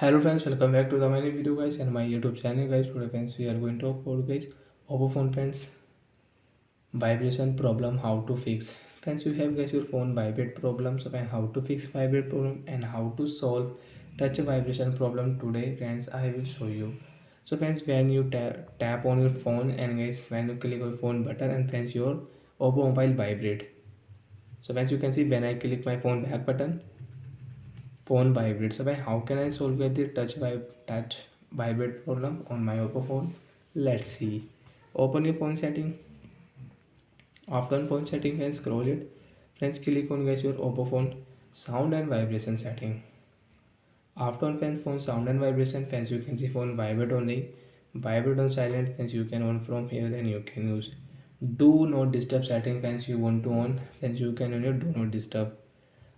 Hello friends, welcome back to the my new video guys and my YouTube channel guys. Today friends we are going to upload guys Oppo phone friends vibration problem how to fix. Friends you have guys your phone vibrate problem, so how to fix vibrate problem and how to solve touch vibration problem today friends I will show you. So friends when you tap on your phone and guys when you click on phone button and friends your Oppo mobile vibrate. So as you can see when I click my phone back button phone vibrates. So how can I solve the touch vibrate problem on my Oppo phone? Let's see. Open your phone setting. After on phone setting and scroll it. Friends click on guys your Oppo phone sound and vibration setting. After on phone sound and vibration fans you can see phone vibrate only. Vibrate on silent fans you can on from here and you can use. Do not disturb setting fans you want to on fans you can on your do not disturb.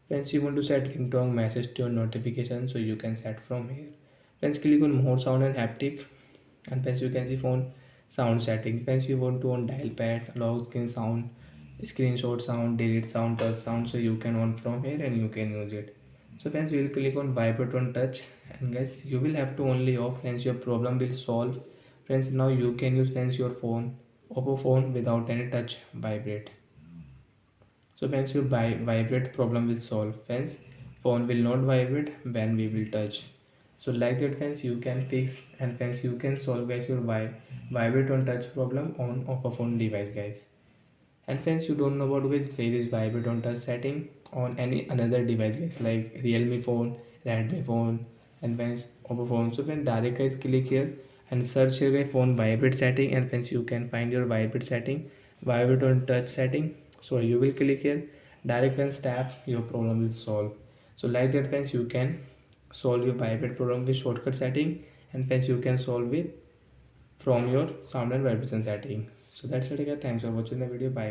Friends, you want to set ringtone message to your notification, so you can set from here. Friends, click on more sound and haptic, and friends, you can see phone sound setting. Friends, you want to on dial pad, lock screen sound, screenshot sound, delete sound, touch sound, so you can on from here and you can use it. So friends, we will click on vibrate on touch, and guys, you will have to only off. Friends, your problem will solve. Friends, now you can use friends your phone, Oppo phone without any touch vibrate. So friends, your vibrate problem will solve. Friends, phone will not vibrate when we will touch. So like that friends, you can fix and friends you can solve guys your vibrate on touch problem on Oppo phone device guys. And friends, you don't know about guys where is vibrate on touch setting on any another device guys like Realme phone, Redmi phone, and friends Oppo phone. So friends, direct guys click here and search here guys phone vibrate setting, and friends you can find your vibrate setting, vibrate on touch setting. So you will click here, direct friends tap, your problem will solve. So like that friends, you can solve your vibrate problem with shortcut setting, and friends you can solve it from your sound and vibration setting. So that's it guys. Thanks for watching the video. Bye.